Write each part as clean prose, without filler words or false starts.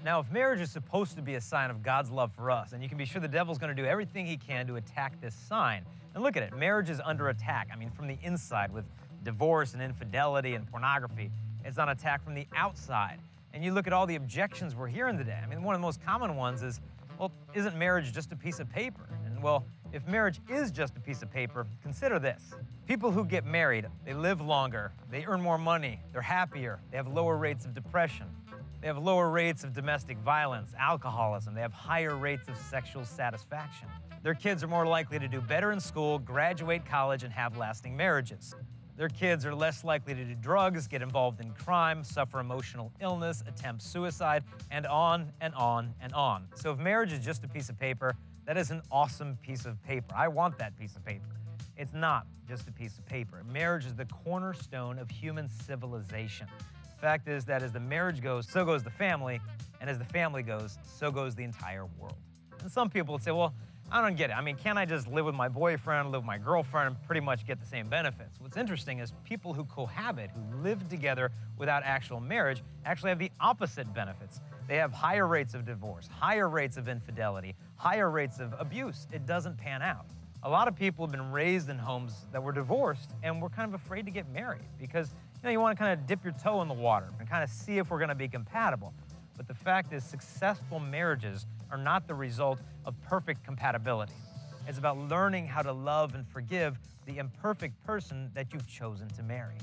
Now, if marriage is supposed to be a sign of God's love for us, then you can be sure the devil's going to do everything he can to attack this sign. And look at it, marriage is under attack. I mean, from the inside with divorce and infidelity and pornography. It's on attack from the outside. And you look at all the objections we're hearing today. I mean, one of the most common ones is, well, isn't marriage just a piece of paper? And well, if marriage is just a piece of paper, consider this. People who get married, they live longer, they earn more money, they're happier, they have lower rates of depression, they have lower rates of domestic violence, alcoholism, they have higher rates of sexual satisfaction. Their kids are more likely to do better in school, graduate college, and have lasting marriages. Their kids are less likely to do drugs, get involved in crime, suffer emotional illness, attempt suicide, and on and on and on. So if marriage is just a piece of paper, that is an awesome piece of paper. I want that piece of paper. It's not just a piece of paper. Marriage is the cornerstone of human civilization. The fact is that as the marriage goes, so goes the family, and as the family goes, so goes the entire world. And some people would say, well, I don't get it. I mean, can't I just live with my boyfriend, live with my girlfriend, and pretty much get the same benefits? What's interesting is people who cohabit, who live together without actual marriage, actually have the opposite benefits. They have higher rates of divorce, higher rates of infidelity, higher rates of abuse. It doesn't pan out. A lot of people have been raised in homes that were divorced and were kind of afraid to get married because, you want to kind of dip your toe in the water and kind of see if we're going to be compatible. But the fact is, successful marriages are not the result of perfect compatibility. It's about learning how to love and forgive the imperfect person that you've chosen to marry.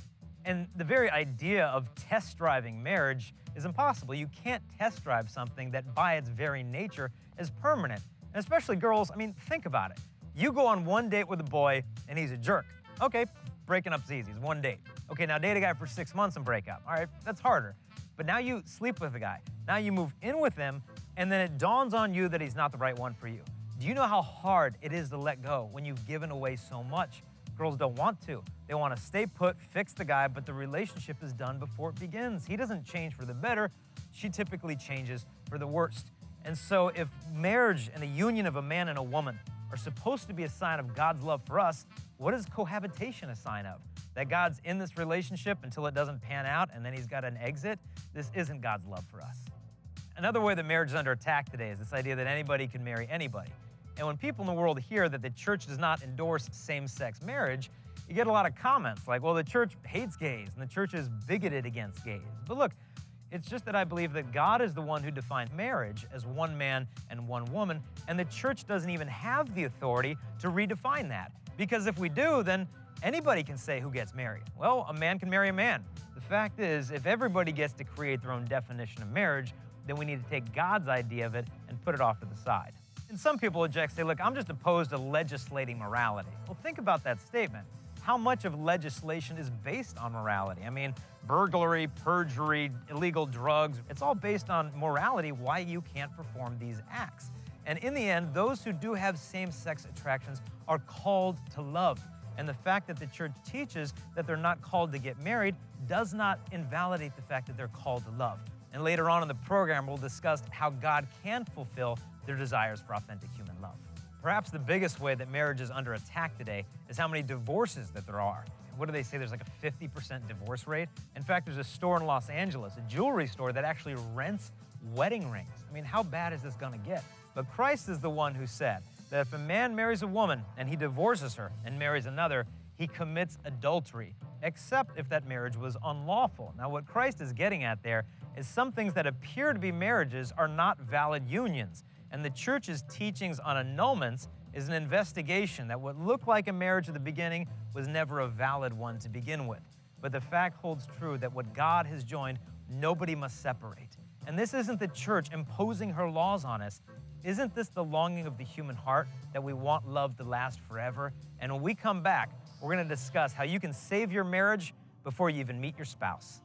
And the very idea of test driving marriage is impossible. You can't test drive something that by its very nature is permanent. And especially girls, I mean, think about it. You go on one date with a boy and he's a jerk. Okay, breaking up's easy, it's one date. Okay, now date a guy for 6 months and break up. All right, that's harder. But now you sleep with a guy. Now you move in with him, and then it dawns on you that he's not the right one for you. Do you know how hard it is to let go when you've given away so much? Girls don't want to. They want to stay put, fix the guy, but the relationship is done before it begins. He doesn't change for the better. She typically changes for the worst. And so if marriage and the union of a man and a woman are supposed to be a sign of God's love for us, what is cohabitation a sign of? That God's in this relationship until it doesn't pan out and then he's got an exit? This isn't God's love for us. Another way that marriage is under attack today is this idea that anybody can marry anybody. And when people in the world hear that the church does not endorse same-sex marriage, you get a lot of comments like, well, the church hates gays and the church is bigoted against gays. But look, it's just that I believe that God is the one who defined marriage as one man and one woman, and the church doesn't even have the authority to redefine that. Because if we do, then anybody can say who gets married. Well, a man can marry a man. The fact is, if everybody gets to create their own definition of marriage, then we need to take God's idea of it and put it off to the side. And some people object, say, look, I'm just opposed to legislating morality. Well, think about that statement. How much of legislation is based on morality? I mean, burglary, perjury, illegal drugs, it's all based on morality, why you can't perform these acts. And in the end, those who do have same-sex attractions are called to love. And the fact that the church teaches that they're not called to get married does not invalidate the fact that they're called to love. And later on in the program, we'll discuss how God can fulfill their desires for authentic human love. Perhaps the biggest way that marriage is under attack today is how many divorces that there are. What do they say? There's like a 50% divorce rate. In fact, there's a store in Los Angeles, a jewelry store that actually rents wedding rings. I mean, how bad is this gonna get? But Christ is the one who said that if a man marries a woman and he divorces her and marries another, he commits adultery, except if that marriage was unlawful. Now, what Christ is getting at there is some things that appear to be marriages are not valid unions. And the church's teachings on annulments is an investigation that what looked like a marriage at the beginning was never a valid one to begin with. But the fact holds true that what God has joined, nobody must separate. And this isn't the church imposing her laws on us. Isn't this the longing of the human heart that we want love to last forever? And when we come back, we're going to discuss how you can save your marriage before you even meet your spouse.